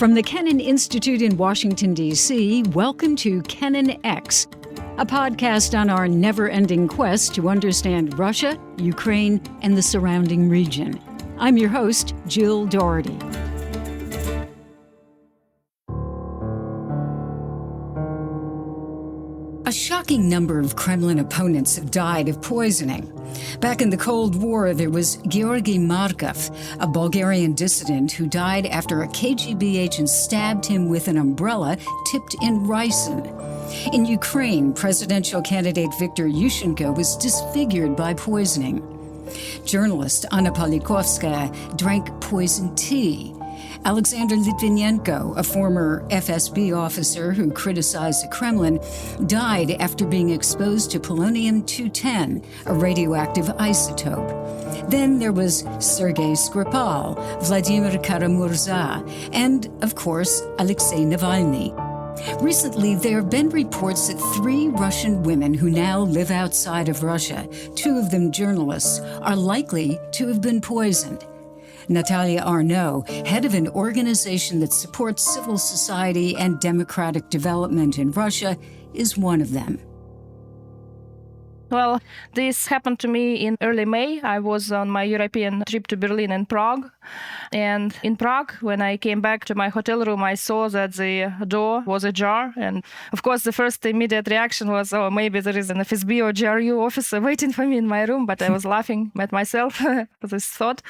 From the Kennan Institute in Washington, D.C., welcome to Kennan X, a podcast on our never-ending quest to understand Russia, Ukraine, and the surrounding region. I'm your host, Jill Dougherty. A shocking number of Kremlin opponents have died of poisoning. Back in the Cold War, there was Georgy Markov, a Bulgarian dissident who died after a KGB agent stabbed him with an umbrella tipped in ricin. In Ukraine, presidential candidate Viktor Yushchenko was disfigured by poisoning. Journalist Anna Politkovskaya drank poison tea. Alexander Litvinenko, a former FSB officer who criticized the Kremlin, died after being exposed to polonium-210, a radioactive isotope. Then there was Sergei Skripal, Vladimir Kara-Murza, and, of course, Alexei Navalny. Recently, there have been reports that 3 Russian women who now live outside of Russia, 2 of them journalists, are likely to have been poisoned. Natalia Arno, head of an organization that supports civil society and democratic development in Russia, is one of them. Well, this happened to me in early May. I was on my European trip to Berlin and Prague. And in Prague, when I came back to my hotel room, I saw that the door was ajar. And of course, the first immediate reaction was, oh, maybe there is an FSB or GRU officer waiting for me in my room. But I was laughing at myself for this thought.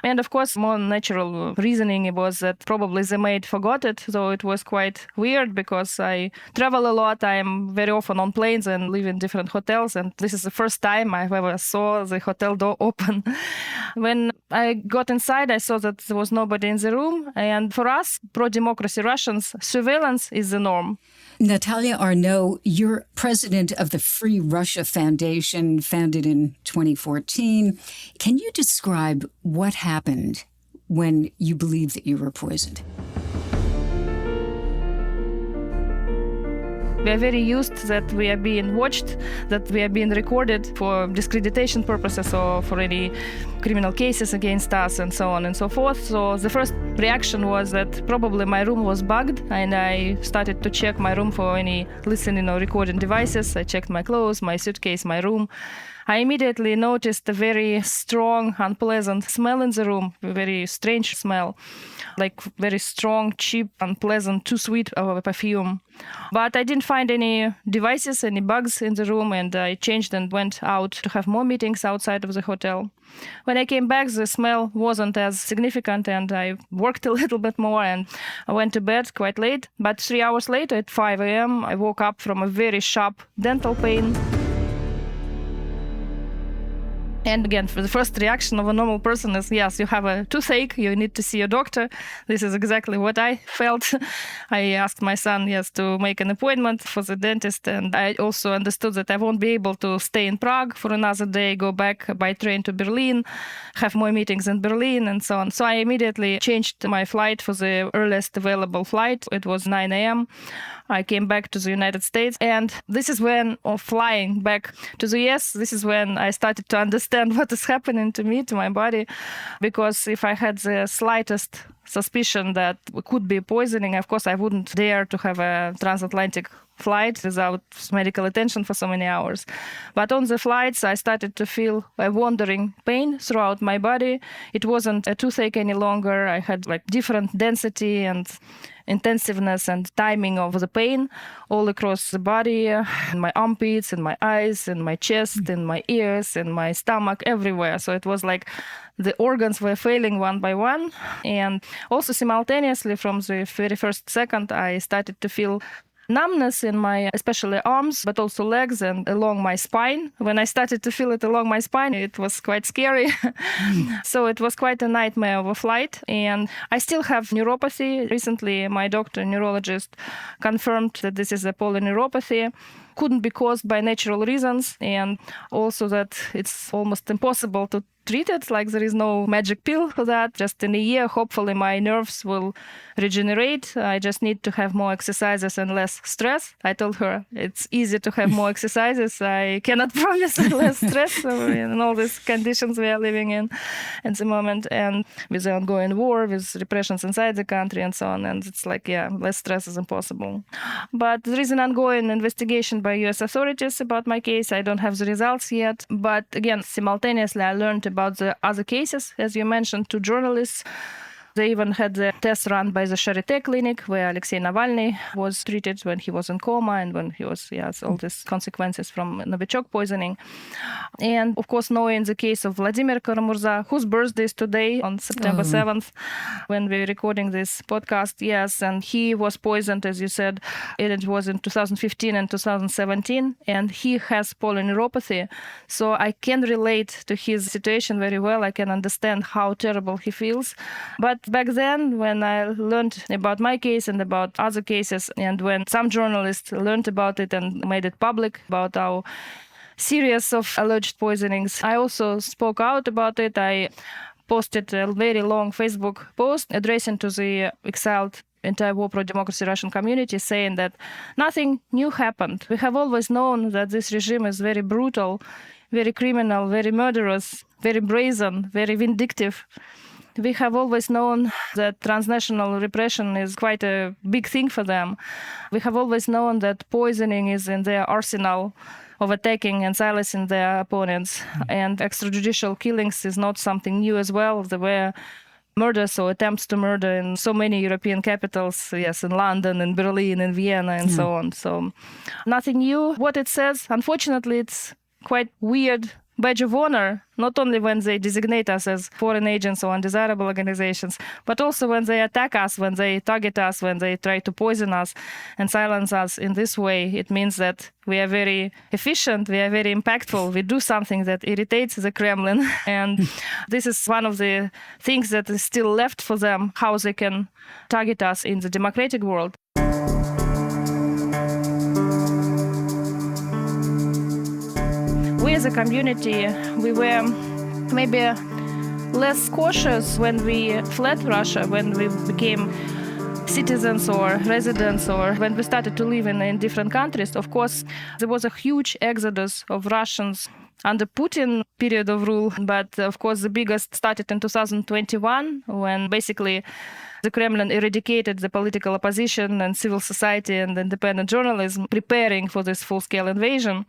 And of course, more natural reasoning was that probably the maid forgot it. So it was quite weird because I travel a lot. I am very often on planes and live in different hotels. And this is the first time I've ever saw the hotel door open. When I got inside, I saw that there was nobody in the room. And for us, pro-democracy Russians, surveillance is the norm. Natalia Arno, you're president of the Free Russia Foundation, founded in 2014. Can you describe what happened when you believe that you were poisoned? We are very used that we are being watched, that we are being recorded for discreditation purposes or for any criminal cases against us and so on and so forth. So the first reaction was that probably my room was bugged, and I started to check my room for any listening or recording devices. I checked my clothes, my suitcase, my room. I immediately noticed a very strong, unpleasant smell in the room, a very strange smell, like very strong, cheap, unpleasant, too sweet of a perfume. But I didn't find any devices, any bugs in the room, and I changed and went out to have more meetings outside of the hotel. When I came back, the smell wasn't as significant, and I worked a little bit more, and I went to bed quite late. But 3 hours later, at 5 a.m., I woke up from a very sharp dental pain. And again, for the first reaction of a normal person is, yes, you have a toothache, you need to see a doctor. This is exactly what I felt. I asked my son, to make an appointment for the dentist. And I also understood that I won't be able to stay in Prague for another day, go back by train to Berlin, have more meetings in Berlin, and so on. So I immediately changed my flight for the earliest available flight. It was 9 a.m. I came back to the United States. And this is when, flying back to the US, this is when I started to understand what is happening to me, to my body. Because if I had the slightest suspicion that it could be poisoning, of course, I wouldn't dare to have a transatlantic flight without medical attention for so many hours. But on the flights, I started to feel a wandering pain throughout my body. It wasn't a toothache any longer. I had different density and intensiveness and timing of the pain all across the body, in my armpits, in my eyes, in my chest, in my ears, in my stomach, everywhere. So it was like the organs were failing one by one. And also simultaneously, from the very first second, I started to feel numbness in my, especially arms, but also legs and along my spine. When I started to feel it along my spine, it was quite scary. So it was quite a nightmare of a flight. And I still have neuropathy. Recently, my doctor, neurologist, confirmed that this is a polyneuropathy. Couldn't be caused by natural reasons, and also that it's almost impossible to treated. Like there is no magic pill for that. Just in a year, hopefully my nerves will regenerate. I just need to have more exercises and less stress. I told her it's easy to have more exercises. I cannot promise less stress in all these conditions we are living in at the moment, and with the ongoing war, with repressions inside the country and so on. And it's like, less stress is impossible. But there is an ongoing investigation by US authorities about my case. I don't have the results yet. But again, simultaneously, I learned about the other cases, as you mentioned, 2 journalists. They even had the test run by the Charité clinic where Alexei Navalny was treated when he was in coma and when he was, all these consequences from Novichok poisoning. And of course, knowing the case of Vladimir Karamurza, whose birthday is today on September 7th, when we're recording this podcast, yes, and he was poisoned, as you said, it was in 2015 and 2017, and he has polyneuropathy. So I can relate to his situation very well. I can understand how terrible he feels. But back then, when I learned about my case and about other cases, and when some journalists learned about it and made it public about our series of alleged poisonings, I also spoke out about it. I posted a very long Facebook post addressing to the exiled anti-war pro-democracy Russian community, saying that nothing new happened. We have always known that this regime is very brutal, very criminal, very murderous, very brazen, very vindictive. We have always known that transnational repression is quite a big thing for them. We have always known that poisoning is in their arsenal of attacking and silencing their opponents. And extrajudicial killings is not something new as well. There were murders or attempts to murder in so many European capitals, in London, in Berlin, in Vienna, and so on. So nothing new. What it says, unfortunately, it's quite weird badge of honor, not only when they designate us as foreign agents or undesirable organizations, but also when they attack us, when they target us, when they try to poison us and silence us in this way. It means that we are very efficient, we are very impactful, we do something that irritates the Kremlin. And this is one of the things that is still left for them, how they can target us in the democratic world. We as a community, we were maybe less cautious when we fled Russia, when we became citizens or residents, or when we started to live in different countries. Of course, there was a huge exodus of Russians under Putin period of rule, but of course the biggest started in 2021, when basically the Kremlin eradicated the political opposition and civil society and independent journalism, preparing for this full-scale invasion.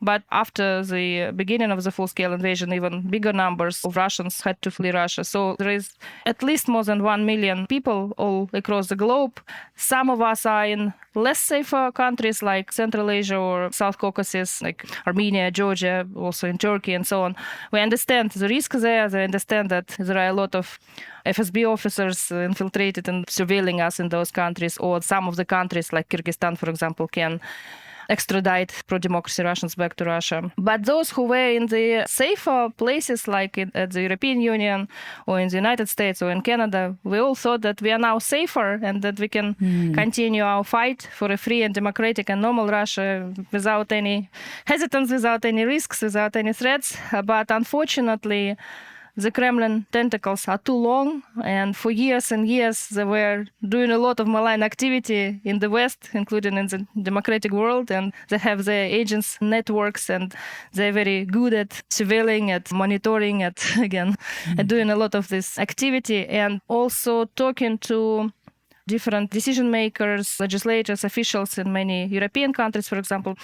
But after the beginning of the full-scale invasion, even bigger numbers of Russians had to flee Russia. So there is at least more than 1 million people all across the globe. Some of us are in less safer countries like Central Asia or South Caucasus, like Armenia, Georgia, also in Turkey and so on. We understand the risk there. We understand that there are a lot of FSB officers infiltrated and surveilling us in those countries, or some of the countries like Kyrgyzstan, for example, can extradite pro-democracy Russians back to Russia. But those who were in the safer places, like at the European Union or in the United States or in Canada, we all thought that we are now safer and that we can continue our fight for a free and democratic and normal Russia without any hesitance, without any risks, without any threats. But unfortunately, the Kremlin tentacles are too long, and for years and years they were doing a lot of malign activity in the West, including in the democratic world, and they have their agents networks, and they're very good at surveilling, at monitoring, at doing a lot of this activity, and also talking to different decision makers, legislators, officials in many European countries, for example.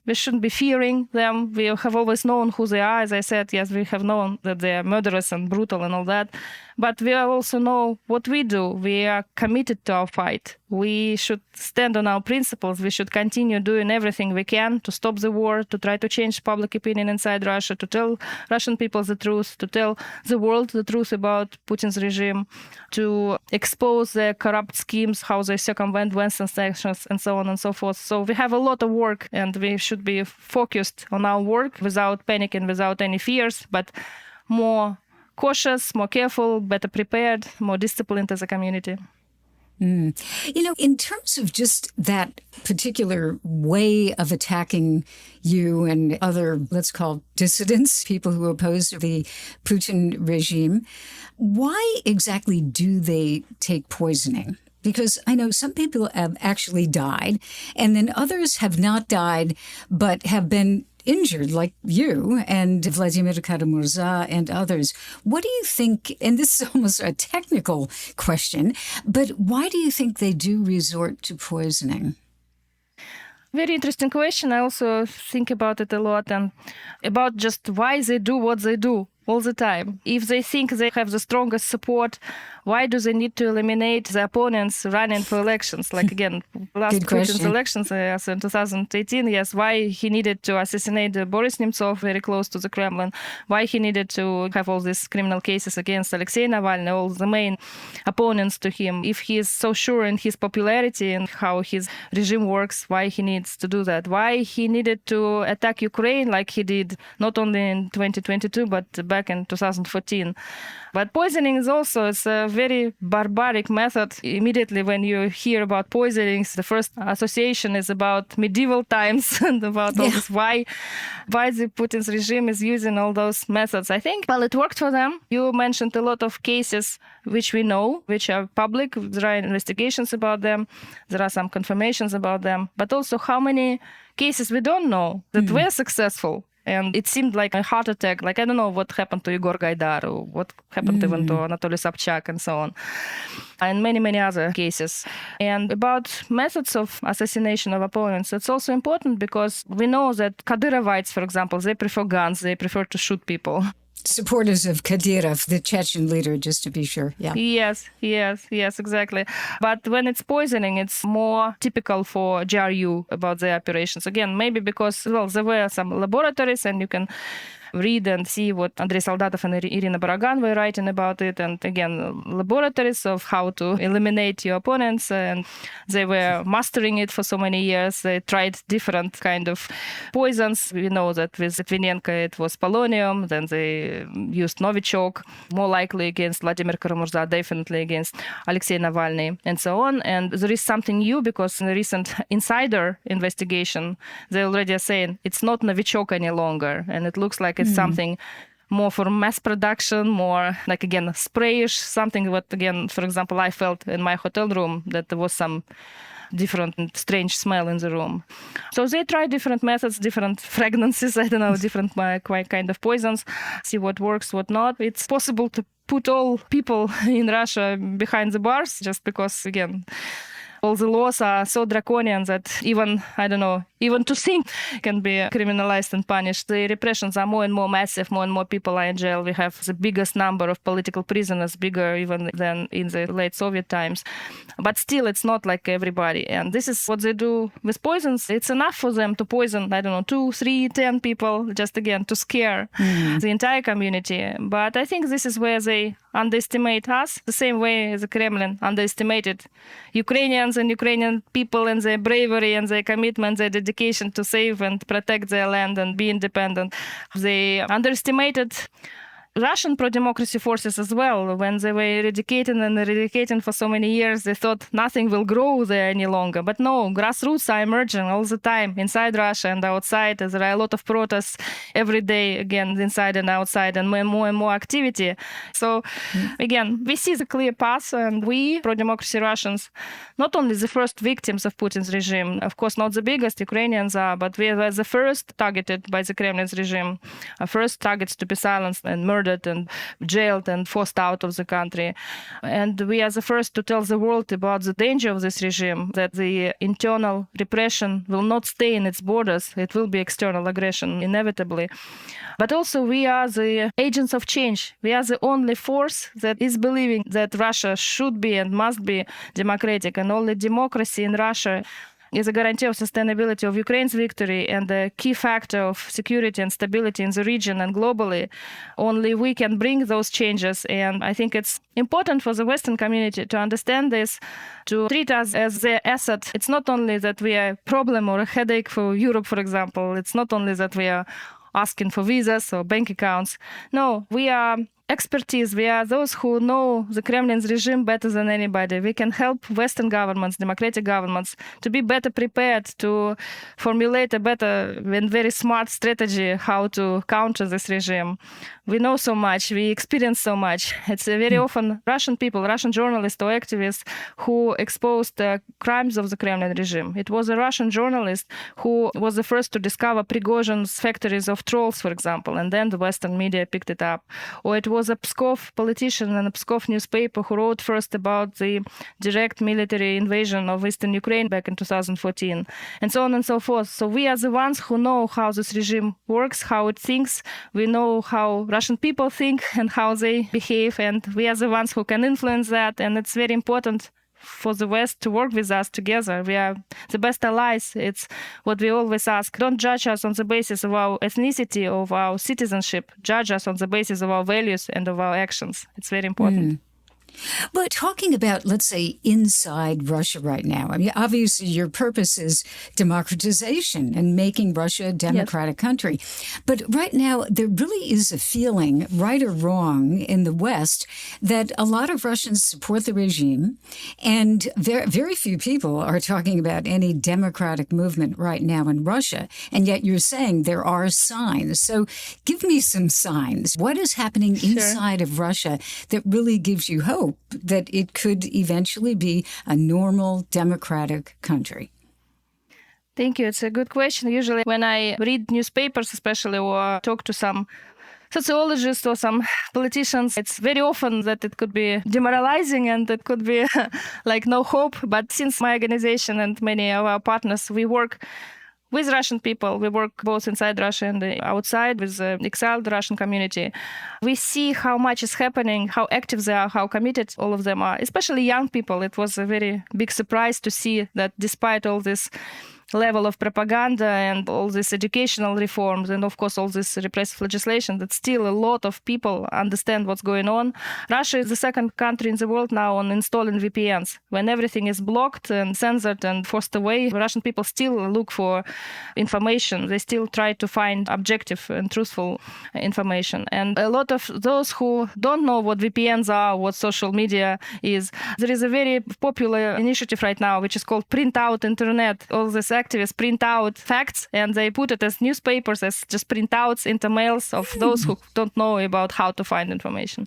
We shouldn't be fearing them. We have always known who they are. As I said, yes, we have known that they are murderous and brutal and all that. But we also know what we do. We are committed to our fight. We should stand on our principles. We should continue doing everything we can to stop the war, to try to change public opinion inside Russia, to tell Russian people the truth, to tell the world the truth about Putin's regime, to expose their corrupt schemes, how they circumvent Western sanctions, and so on and so forth. So we have a lot of work, and we should be focused on our work without panicking, without any fears, but more cautious, more careful, better prepared, more disciplined as a community. In terms of just that particular way of attacking you and other, let's call dissidents, people who oppose the Putin regime, why exactly do they take poisoning? Because I know some people have actually died, and then others have not died, but have been injured, like you and Vladimir Kara-Murza and others. What do you think, and this is almost a technical question, but why do you think they do resort to poisoning? Very interesting question. I also think about it a lot and about just why they do what they do all the time. If they think they have the strongest support, why do they need to eliminate the opponents running for elections? Like, again, last Putin's elections, yes, in 2018, yes, why he needed to assassinate Boris Nemtsov very close to the Kremlin, why he needed to have all these criminal cases against Alexei Navalny, all the main opponents to him. If he is so sure in his popularity and how his regime works, why he needs to do that? Why he needed to attack Ukraine like he did, not only in 2022, but back in 2014. But poisoning is also a very barbaric method. Immediately when you hear about poisonings, the first association is about medieval times and about all this. Why the Putin's regime is using all those methods. I think, well, it worked for them. You mentioned a lot of cases which we know, which are public. There are investigations about them. There are some confirmations about them. But also how many cases we don't know that were successful. And it seemed like a heart attack. Like, I don't know what happened to Igor Gaidar, or what happened even to Anatoly Sobchak and so on. And many, many other cases. And about methods of assassination of opponents, it's also important because we know that Kadyrovites, for example, they prefer guns, they prefer to shoot people. Supporters of Kadyrov, the Chechen leader, just to be sure. Yeah. Yes, exactly. But when it's poisoning, it's more typical for GRU about the operations. Again, maybe because, well, there were some laboratories and you can read and see what Andrei Soldatov and Irina Baragan were writing about it. And again, laboratories of how to eliminate your opponents. And they were mastering it for so many years. They tried different kind of poisons. We know that with Litvinenko it was polonium. Then they used Novichok, more likely against Vladimir Kara-Murza, definitely against Alexei Navalny, and so on. And there is something new because in the recent insider investigation, they already are saying it's not Novichok any longer. And it looks like it's something more for mass production, more like, again, sprayish, something what, again, for example, I felt in my hotel room that there was some different strange smell in the room. So they try different methods, different fragrances, I don't know, different kind of poisons, see what works, what not. It's possible to put all people in Russia behind the bars just because, again, all the laws are so draconian that even to think can be criminalized and punished. The repressions are more and more massive, more and more people are in jail. We have the biggest number of political prisoners, bigger even than in the late Soviet times. But still, it's not like everybody. And this is what they do with poisons. It's enough for them to poison, 2, 3, 10 people, just again, to scare the entire community. But I think this is where they underestimate us, the same way as the Kremlin underestimated Ukrainians and Ukrainian people and their bravery and their commitment, their dedication to save and protect their land and be independent. They underestimated Russian pro-democracy forces as well. When they were eradicating for so many years, they thought nothing will grow there any longer. But no, grassroots are emerging all the time, inside Russia and outside. There are a lot of protests every day, again, inside and outside, and more activity. So, again, we see the clear path, and we, pro-democracy Russians, not only the first victims of Putin's regime, of course, not the biggest, Ukrainians are, but we were the first targeted by the Kremlin's regime, first targets to be silenced and murdered and jailed and forced out of the country. And we are the first to tell the world about the danger of this regime, that the internal repression will not stay in its borders. It will be external aggression, inevitably. But also we are the agents of change. We are the only force that is believing that Russia should be and must be democratic, and only democracy in Russia is a guarantee of sustainability of Ukraine's victory and a key factor of security and stability in the region and globally. Only we can bring those changes. And I think it's important for the Western community to understand this, to treat us as their asset. It's not only that we are a problem or a headache for Europe, for example. It's not only that we are asking for visas or bank accounts. No, we are expertise. We are those who know the Kremlin's regime better than anybody. We can help Western governments, democratic governments, to be better prepared to formulate a better and very smart strategy how to counter this regime. We know so much, we experience so much. It's very often Russian people, Russian journalists or activists who exposed the crimes of the Kremlin regime. It was a Russian journalist who was the first to discover Prigozhin's factories of trolls, for example, and then the Western media picked it up. Or it was a Pskov politician and a Pskov newspaper who wrote first about the direct military invasion of Eastern Ukraine back in 2014, and so on and so forth. So we are the ones who know how this regime works, how it thinks. We know how Russian people think and how they behave, and we are the ones who can influence that. And it's very important for the West to work with us together. We are the best allies. It's what we always ask. Don't judge us on the basis of our ethnicity, of our citizenship. Judge us on the basis of our values and of our actions. It's very important. But talking about, let's say, inside Russia right now, I mean, obviously your purpose is democratization and making Russia a democratic country. But right now, there really is a feeling, right or wrong, in the West that a lot of Russians support the regime, and very, very few people are talking about any democratic movement right now in Russia. And yet you're saying there are signs. So give me some signs. What is happening inside of Russia that really gives you hope that it could eventually be a normal democratic country? Thank you. It's a good question. Usually when I read newspapers, especially, or talk to some sociologists or some politicians, it's very often that it could be demoralizing and it could be like no hope. But since my organization and many of our partners, we work with Russian people. We work both inside Russia and outside with the exiled Russian community. We see how much is happening, how active they are, how committed all of them are, especially young people. It was a very big surprise to see that despite all this level of propaganda and all these educational reforms and, of course, all this repressive legislation, that still a lot of people understand what's going on. Russia is the second country in the world now on installing VPNs. When everything is blocked and censored and forced away, Russian people still look for information. They still try to find objective and truthful information. And a lot of those who don't know what VPNs are, what social media is, there is a very popular initiative right now, which is called Print Out Internet. All these activists print out facts and they put it as newspapers, as just printouts into mails of those who don't know about how to find information.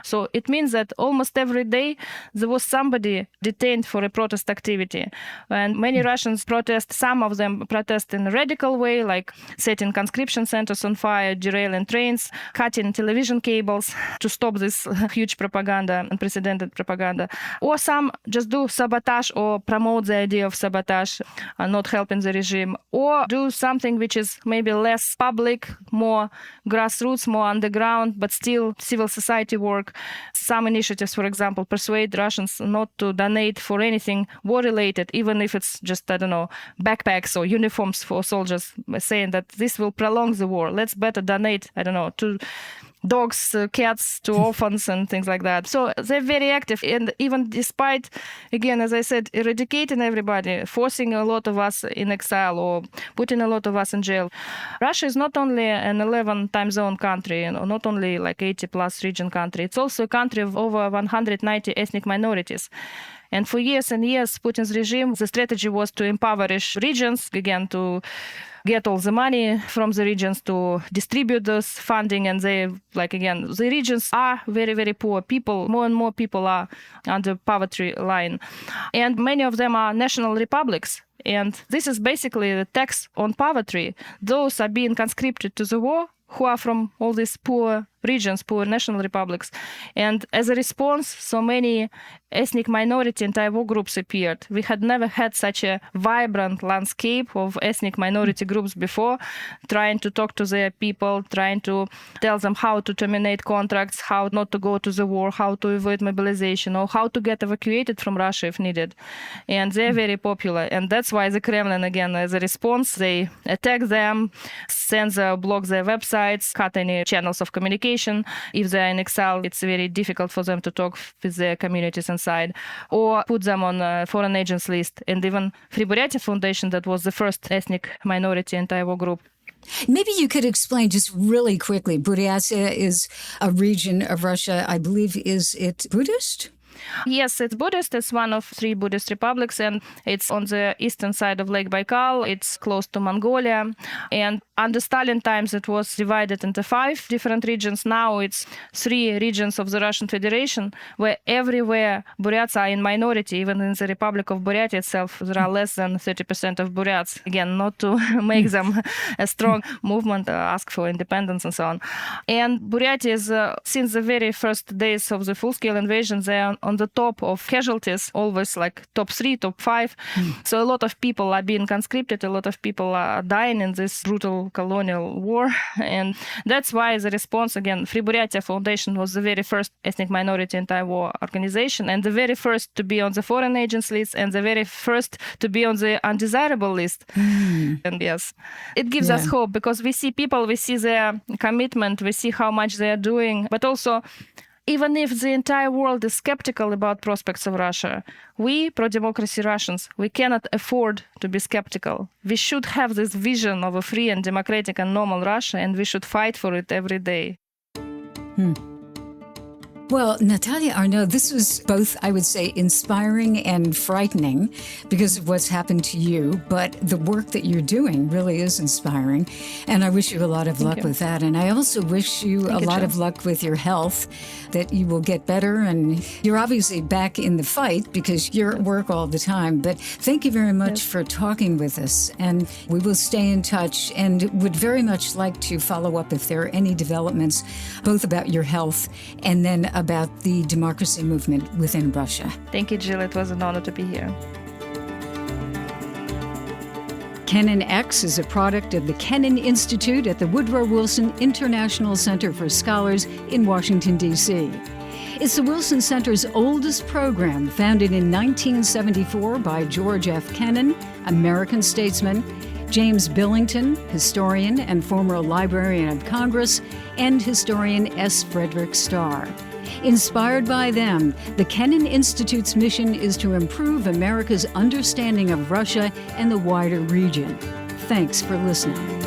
So it means that almost every day there was somebody detained for a protest activity. And many Russians protest. Some of them protest in a radical way, like setting conscription centers on fire, derailing trains, cutting television cables to stop this huge propaganda, unprecedented propaganda. Or some just do sabotage or promote the idea of sabotage, not helping the regime, or do something which is maybe less public, more grassroots, more underground, but still civil society work. Some initiatives, for example, persuade Russians not to donate for anything war-related, even if it's just, I don't know, backpacks or uniforms for soldiers, saying that this will prolong the war. Let's better donate, I don't know, to dogs, cats, to orphans and things like that. So they're very active. And even despite, again, as I said, eradicating everybody, forcing a lot of us in exile or putting a lot of us in jail, Russia is not only an 11 time zone country, or not only like 80 plus region country, it's also a country of over 190 ethnic minorities. And for years and years, Putin's regime, the strategy was to impoverish regions, again, to get all the money from the regions, to distribute this funding. And they, like, again, the regions are very, very poor people. More and more people are under poverty line. And many of them are national republics. And this is basically the tax on poverty. Those are being conscripted to the war who are from all these poor regions, poor national republics. And as a response, so many ethnic minority anti-war groups appeared. We had never had such a vibrant landscape of ethnic minority groups before, trying to talk to their people, trying to tell them how to terminate contracts, how not to go to the war, how to avoid mobilization, or how to get evacuated from Russia if needed. And they're very popular. And that's why the Kremlin, again, as a response, they attack them, censor, block their websites, cut any channels of communication. If they're in exile, it's very difficult for them to talk with their communities inside, or put them on a foreign agents list. And even Free Buryatia Foundation, that was the first ethnic minority anti-war group, Maybe you could explain just really quickly. Buryatia is a region of Russia, I believe, is it Buddhist? Yes, it's Buddhist. It's one of 3 Buddhist republics, and it's on the eastern side of Lake Baikal. It's close to Mongolia. And under Stalin times, it was divided into 5 different regions. Now it's 3 regions of the Russian Federation, where everywhere Buryats are in minority. Even in the Republic of Buryatia itself, there are less than 30% of Buryats. Again, not to make them a strong movement, ask for independence and so on. And Buryatia is, since the very first days of the full-scale invasion, they are on the top of casualties, always like top 3, top 5. So a lot of people are being conscripted, a lot of people are dying in this brutal colonial war. And that's why the response, again, Free Buryatia Foundation was the very first ethnic minority anti-war organization, and the very first to be on the foreign agents list, and the very first to be on the undesirable list. And yes, it gives us hope, because we see people, we see their commitment, we see how much they are doing, but also, even if the entire world is skeptical about prospects of Russia, we, pro-democracy Russians, we cannot afford to be skeptical. We should have this vision of a free and democratic and normal Russia, and we should fight for it every day. Well, Natalia Arno, this was both, I would say, inspiring and frightening because of what's happened to you, but the work that you're doing really is inspiring, and I wish you a lot of luck with that. And I also wish you a lot of luck with your health, that you will get better, and you're obviously back in the fight because you're at work all the time, but thank you very much for talking with us, and we will stay in touch and would very much like to follow up if there are any developments, both about your health and then about the democracy movement within Russia. Thank you, Jill. It was an honor to be here. Kennan X is a product of the Kennan Institute at the Woodrow Wilson International Center for Scholars in Washington, D.C. It's the Wilson Center's oldest program, founded in 1974 by George F. Kennan, American statesman, James Billington, historian and former Librarian of Congress, and historian S. Frederick Starr. Inspired by them, the Kennan Institute's mission is to improve America's understanding of Russia and the wider region. Thanks for listening.